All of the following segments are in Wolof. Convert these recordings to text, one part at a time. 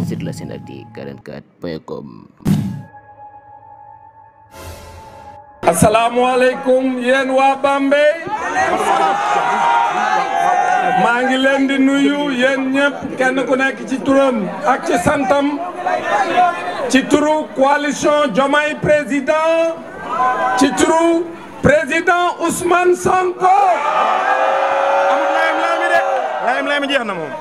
sur la Senactu 44.com. Assalamualaikum yéen waa Bambey maa ngi leen di nuyu yéen ñëpp kenn ku nekk ci turam ak ci santam ci turu coalition Diomaye président ci turu président Ousmane Sonko layam jeex na moom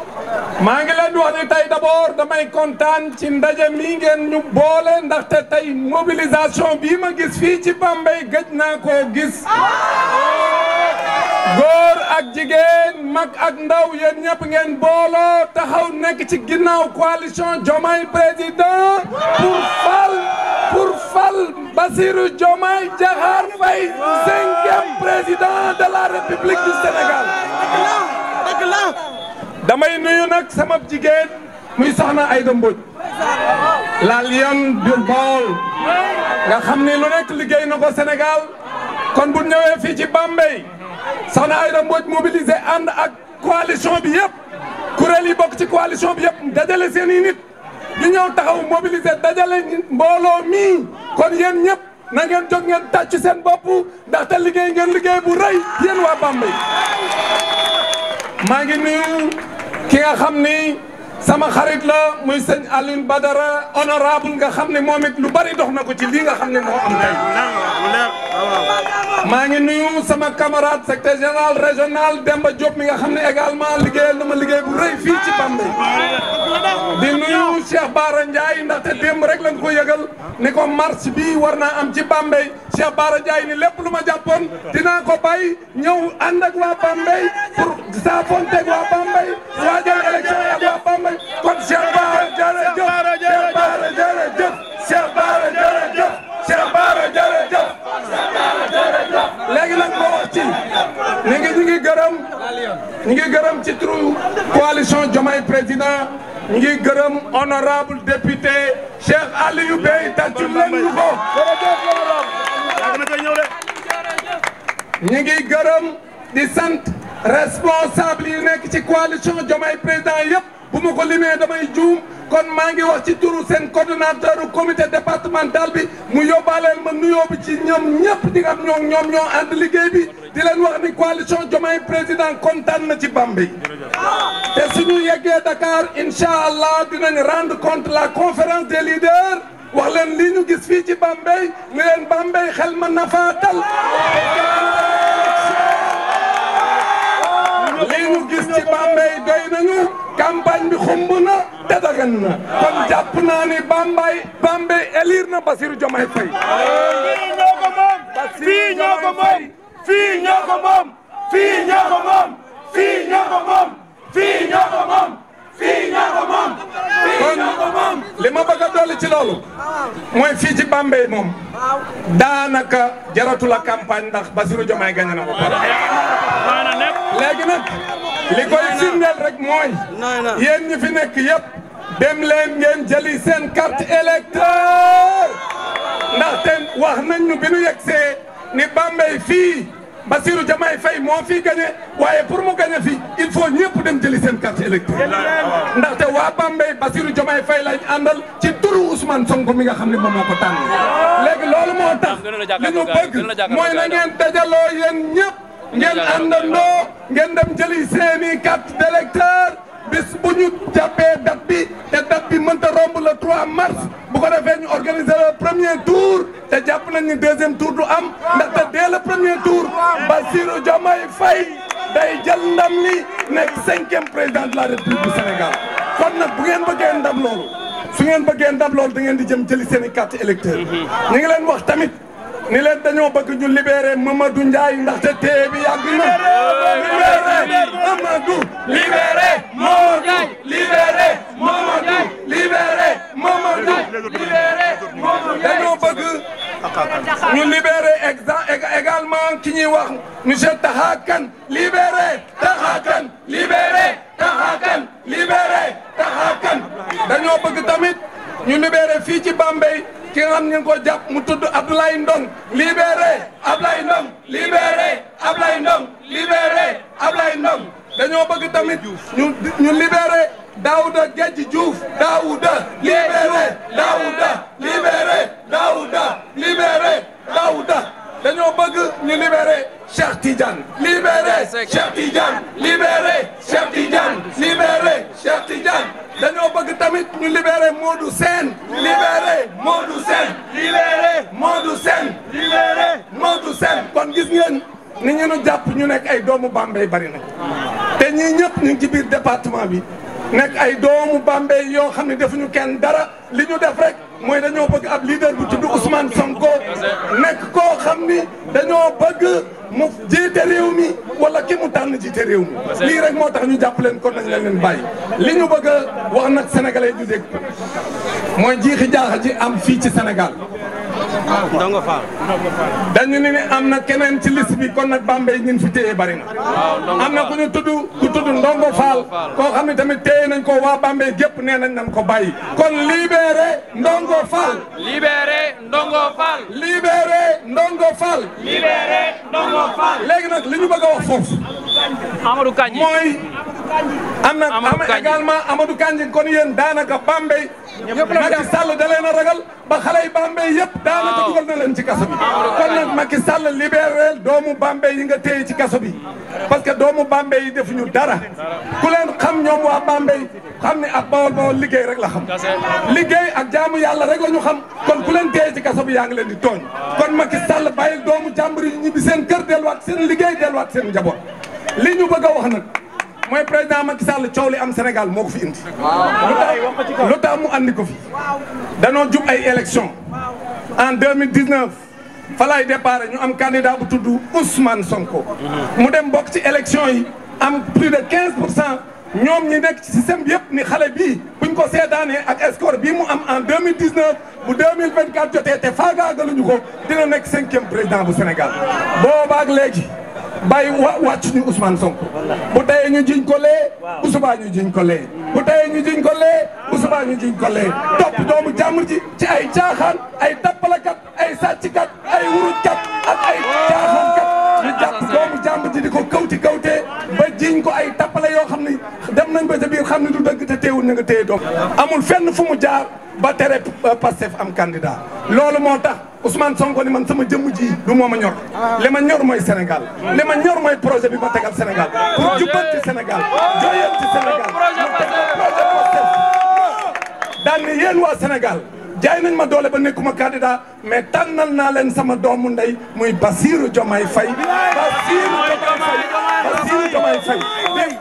maa ngi leen di wax ni tey d'abord damay kontaan ci ndaje mi ngeen ñu boole ndaxte tey mobilisation bii ma gis fii ci Bambey gëj naa koo gis góor ak jigéen mag ak ndaw yéen ñëpp ngeen booloo taxaw nekk ci ginnaaw coalition Diomaye président pour fal Bassirou Diomaye Diakhar Faye 5e président de la République du Sénégal. dëgg la damay nuyu nag sama jigéen muy soxna Aïda Mbodj la lionne du Baol nga xam ni lu nekk liggéey na ko Sénégal kon bu ñëwee fii ci Bambey soxna Aïda Mbodj mobilisé ànd ak coalition bi yëpp kuréel yi bokk ci coalition bi yëpp dajale seen i nit ñu ñëw taxaw mobilisé dajale mbooloo mi kon yéen ñëpp na ngeen jóg ngeen tàcc seen bopp ndaxte liggéey ngeen liggéey bu rëy yéen waa Bambey. maa ngi nuyu ki nga xam ni sama xarit la muy sëñ Alioune Badara honorable nga xam ne moom it lu bari dox na ko ci lii nga xam ne moo am tey. maa ngi nuyu sama camarade secrétaire général régional Demba Diop mi nga xam ne également liggéeyal na ma liggéey bu rëy fii ci Bambey. di nuyu Cheikh Bara Ndiaye ndaxte démb rek lañ ko yëgal ni ko marche bi war naa am ci Bambey Cheikh Bara Ndiaye ni lépp lu ma jàppoon dinaa ko bàyyi ñëw ànd ak waa Bambey pour saafonteeg waa Bambey waajal élection yi ak waa Bambey kon Cheikh Bara jërëjëf Cheikh Bara jërëjëf Cheikh Bara jërëjëf Cheikh Bara jërëjëf léegi nag moo wax ci ñu ngi gërëm ci turu coalition Diomaye président ñu ngi gërëm honorable député Cheikh Aliou Bey tàccul leen ñu ko ñu ngi gërëm di sant responsable yi nekk ci coalition Diomaye président yëpp bu ma ko limee damay juum kon maa ngi wax ci turu seen coordonnateur comité départemental bi mu yóbbaaleel ma nuyoo bi ci ñoom ñëpp di nga am ñoom ñoo ànd liggéey bi di leen wax ni coalition Diomaye président kontaan na ci Bambey te suñu yeggee Dakar incha allah dinañ rendre compte la conférence des leaders wax leen li ñu gis fii ci Bambey ni leen Bambey xel ma nafaatal li ñu gis ci Bambey doy nañu campagne bi xumb na te dagan na kon jàpp naa ni Bambey élire na Bassirou Diomaye Faye fii ñoo ko moom fii ñoo ko moom fii ñoo ko moom fii ñoo ko moom fii ñoo ko moom fii ñoo ko moom fii ñoo ko moom li ma bëgg a dolli ci loolu mooy fii ci Bambey moom daanaka jaratu la campagne ndax Bassirou Diomaye gagné na ko pare léegi nag li koy firndeel rek mooy yéen ñi fi nekk yëpp dem leen ngeen jëli seen carte électeur ndaxte wax nañ ñu bi ñu yegsee ni Bambey fii Bassirou Diomaye Faye moo fii gagné waaye pour mu gagné fii il faut ñëpp dem jëli seen carte électeur ndaxte waa Bambey Bassirou Diomaye Faye lañ àndal ci turu Ousmane Sonko mi nga xam ne moom moo ko tànn léegi loolu moo tax li ñu bëgg mooy na ngeen dajaloo yéen ñëpp ngeen àndandoo ngeen dem jëli seeni carte d'électeur bis bu ñu jàppee date bi te date bi mënta romb le 3 mars bu ko defee ñu organiser le premier tour te jàpp nañ ni deuxième tour du am ndaxte dès le premier tour Bassirou Diomaye Faye day jël ndam li nekk 5e président de la République du Sénégal kon nag bu ngeen bëggee ndam loolu su ngeen bëggee ndam loolu da ngeen di jëm jëli seeni carte électeur ñu ngi leen wax tamit ni leen dañoo bëgg ñu libéré Mamadou Ndiaye ndaxte téye bi yàgg na libéré Mamadou libéré Mamadou libéré Mamadou libéré Mamadou libéré Mamadou dañoo bëgg ñu libéré également ki ñuy wax monsieur Taha Kane libéré Taha Kane libéré Taha Kane libéré Taha Kane dañoo bëgg tamit ñu libéré fii ci Bambey ki nga xam ñu ngi ko jàpp mu tudd Abdoulaye Ndong libéré Abdoulaye Ndong libéré Abdoulaye Ndong libéré Abdoulaye Ndong dañoo bëgg tamit ñu libéré Daouda Guedji Diouf. Daouda libéré. Daouda libéré. Daouda libéré. Daouda. dañoo bëgg ñu libéré Cheikh Tidiane. libéré Cheikh Tidiane. libéré Cheikh Tidiane. libéré Cheikh Tidiane. dañoo bëgg tamit ñu libéré Modou Sène. libéré Modou Sène. libéré Modou Sène. libéré Modou Sène. kon gis ngeen ni ñu nu jàpp ñu nekk ay doomu Bambey bari na te ñii ñëpp ñu ngi ci biir département bi nekk ay doomu Bambey yoo xam ne defuñu kenn dara li ñu def rek mooy dañoo bëgg ab leader bu tudd Ousmane Sonko nekk koo xam ni dañoo bëgg mu jiite réew mi wala ki mu tànn jiite réew mi lii rek moo tax ñu jàpp leen kon nañ leen bàyyi li ñu bëgg a wax nag sénégalais du dégg mooy jiixi jaaxa ji am fii ci Sénégal Ndongo Fall dañu ne am na keneen ci liste bi kon nag Bambey ñun fi téye bari na am na ku ñu tudd Ndongo Fall koo xam ne tamit téye nañ ko waa Bambey gépp nee nañ nañ ko bàyyi kon libéré Ndongo Fall. libéré Ndongo Fall. libéré Ndongo Fall. libéré Ndongo Fall. léegi nag li ñu bëgg a wax foofu. Amadou Kandji mooy. am na également Amadou Kandji kon yéen daanaka Bambey. Macky Sall da leen a ragal ba xale yi Bambey yëpp daanaka dugal na leen ci kaso bi. kon nag Macky Sall libéré doomu Bambey yi nga téye ci kaso bi. parce que doomu Bambey yi defuñu dara. ku leen xam ñoom waa Bambey xam ne ab Bawol liggéey rek la xam. liggéey ak jaamu yàlla rek la ñu xam. kon ku leen téye ci kaso bi yaa ngi leen di tooñ. kon Macky Sall bàyyil doomu jàmbur yi ñibbi seen kër delluwaat seen liggéey delluwaat seen njaboot. li ñu bëgg a wax nag mooy président Macky Sall coow li am Sénégal moo ko fi indi. lu tax mu andi ko fi. danoo jub ay élection en 2019 fa lay départ ñu am candidat bu tudd Ousmane Sonko. mu dem bokk ci élection yi am plus de 15%. ñoom ñi nekk ci système bi yëpp ni xale bii buñ ko seetaanee ak score bii mu am en 2019 bu 2024 jotee te faagaagaluñu ko dina nekk 5e président bu Sénégal. boobaag léegi bàyyi wàcc ñu Ousmane Sonko bu teyee ñu jiñ ko lee bu subaa ñu jiñ ko lee bu teyee ñu jiñ ko lee bu subaa ñu jiñ ko lee topp doomu jàmbur ji ci ay caaxaan ay tappalakat ay sàcckat ay wurujkat ak ay caaxaankat ñu jàpp doomu jàmbur ji di ko kawtee ba jiñ ko ay tappale yoo xam ni dem nañ ba ca biir xam ni du dëgg te teewul na nga téye doom amul fenn fu mu jaar ba tere Pastef am candidat loolu moo tax Ousmane Sonko ni man sama jëmm ji du moo ma ñor li ma ñor mooy Sénégal li ma ñor mooy projet bi ma tegal Sénégal pour jubbanti Sénégal joyanti Sénégal projet Pastef daan ni yéen waa Sénégal jaay nañ ma doole ba nekkuma candidat mais tànnal naa leen sama doomu ndey muy Bassirou Diomaye Faye Bassirou Diomaye Faye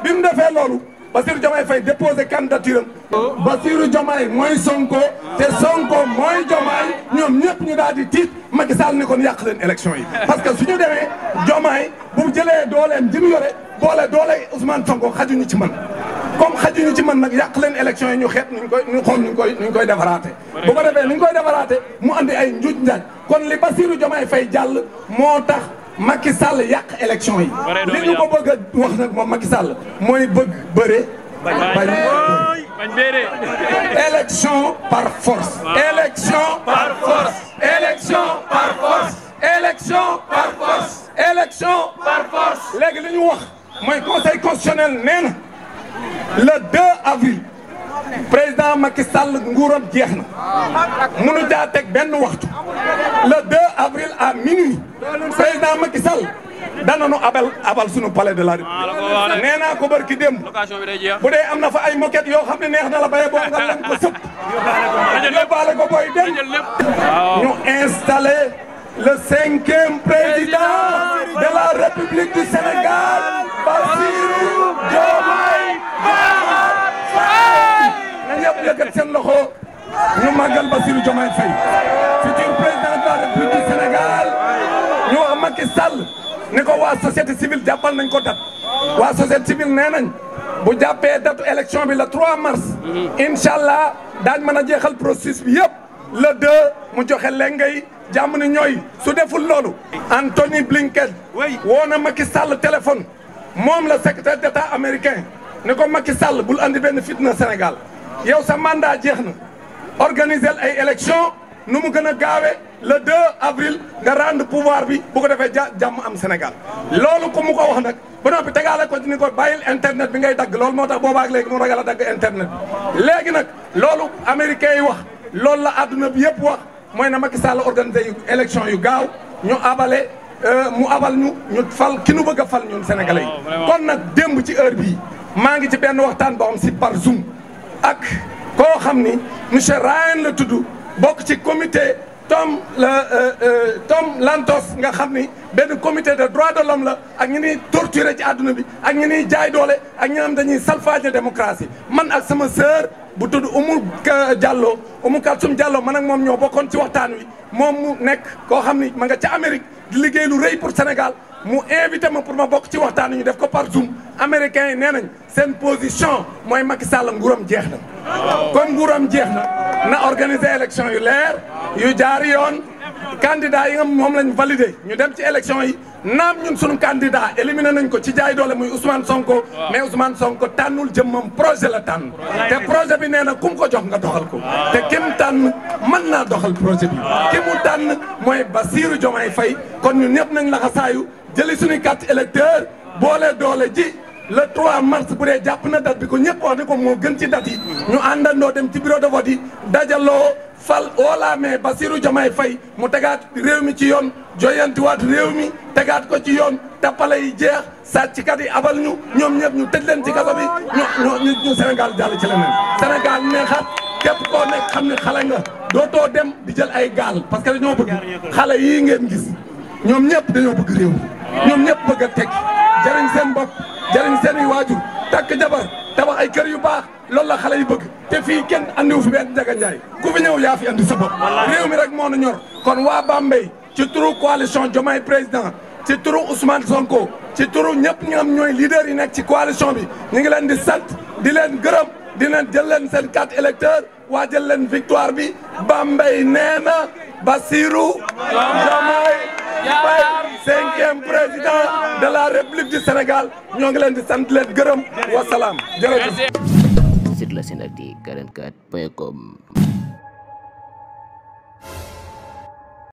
bi mu defee loolu Bassirou Diomaye Faye déposé candidature am Bassirou Diomaye mooy Sonko te Sonko mooy Diomaye ñoom ñëpp ñu daal di tiit Macky Sall ni kon yàq leen élection yi parce que suñu demee Diomaye bu jëlee dooleem ji mu yore boole doole Ousmane Sonko xajuñu ci man comme xajuñu ci man nag yàq leen élection yi ñu xeet ñu xool nuñ koy defaraate bu ko defee nuñ koy defaraate mu andi ay njuuj njaaj kon li Bassirou Diomaye Faye jàll moo tax Macky Sall yàq élection yi li ñu ko bëgg a wax nag moom Macky Sall mooy bëgg bëre bañ bëre élection par force élection par force élection par force élection par force élection par force léegi li ñu wax mooy conseil constitutionnel nee na le 2 avril président Macky Sall nguuram jeex na mënu caa teg benn waxtu le 2 avril à minuit président Macky Sall danañu abal sunu palais de la République nee naa ko barki démb bu dee am na fa ay moquette yoo xam ne neex na la baye boo nga leen ko sëpp yóbbaale ko booy dem ñu installé le 5e président de la République du Sénégal Bassirou Diomaye Faye na ñëpp yëkkat seen loxo ñu màggal Bassirou Diomaye Faye futur président de la République du Sénégal ñu wax Macky Sall ne ko waa société civile jàppal nañ ko dat waa société civile nee nañ bu jàppee datu élection bi le 3 mars incha allah daañ mën a jeexal processus bi yëpp le 2 mu joxe lengay jàmm ni ñooy su deful loolu Anthony Blinken woo na Macky Sall téléphone moom la secrétaire d'état américain ne ko Macky Sall bul andi benn fitna Sénégal yow sa mandat jeex na organiser ay élection nu mu gën a gaawee le 2 avril nga rendre pouvoir bi bu ko defee jàmm am Sénégal loolu ko mu ko wax nag ba noppi tegaale ko ci ni ko bàyyil internet bi ngay dagg loolu moo tax boobaak léegi mu ragal a dagg internet léegi nag loolu américains yi wax loolu la adduna bi yëpp wax mooy na Macky Sall organisé yu élection yu gaaw ñu abale mu abal ñu fal ki nu bëgg a fal ñun sénégalais yi kon nag démb ci heure bii maa ngi ci benn waxtaan boo xam si par Zoom ak koo xam ni monsieur Ryan la tudd bokk ci comité Tom Lantos nga xam ni benn comité de droits de l'homme la ak ñi ñuy torturer ci àdduna bi ak ñi ñuy jaay doole ak ñi xam dañuy salfaañe démocratie man ak sama sœur bu tudd Oumou Kalsoum Diallo man ak moom ñoo bokkoon ci waxtaan wi moom mu nekk koo xam ni ma nga ca Amérique di liggéey lu rëy pour Sénégal mu invité ma pour ma bokk ci waxtaan wi ñu def ko par Zoom américains yi nee nañ seen position mooy Macky Sall nguuram jeex na comme nguuram jeex na organiser élection yu leer yu jaar yoon candidat yi nga moom lañ validé ñu dem ci élection yi naam ñun sunu candidat éliminé nañ ko ci jaay doole muy Ousmane Sonko mais Ousmane Sonko tànnul jëmmam projet la tànn te projet bi nee na kum ko jox nga doxal ko te kim tànn mën naa doxal projet bi ki mu tànn mooy Bassirou Diomaye Faye kon ñun ñëpp nañ laxasaayu jëli suñuy carte électeur boole doole ji le 3 mars bu dee jàpp na date bi ko ñëpp wax ni ko moo gën ci date yi ñu àndandoo dem ci bureau de vote yi dajaloo fal oola mais Bassirou Diomaye Faye mu tegaat réew mi ci yoon joyantiwaat réew mi tegaat ko ci yoon tappale yi jeex sàcckat yi abal ñu ñoom ñëpp ñu tëj leen ci kaso bi ñu Sénégal jàll ci leneen Sénégal neexat képp koo nekk xam ne xale nga dootoo dem di jël ay gaal parce que dañoo bëgg xale yii ngeen gis ñoom ñëpp dañoo bëgg réew ñoom ñëpp bëgg a tekki jëriñ seen bopp jëriñ seen i waajur takk jabar tabax ay kër yu baax loolu la xale yi bëgg te fii kenn andiwu fi benn Njaga Njaay ku fi ñëw yaa fi andi sa bopp réew mi rek moo nu ñor kon waa Bambey ci turu coalition Diomaye président ci turu Ousmane Sonko ci turu ñëpp ñi am ñooy leader yi nekk ci coalition bi ñu ngi leen di sant di leen gërëm di leen jël leen seen carte électeur waa jël leen victoire bi Bambey nee na Bassirou Diomaye Faye 5e président de la République du Sénégal ñoo ngi leen di sant leen gërëm wasalaam jërëjëf. Sur la Senactu 44.com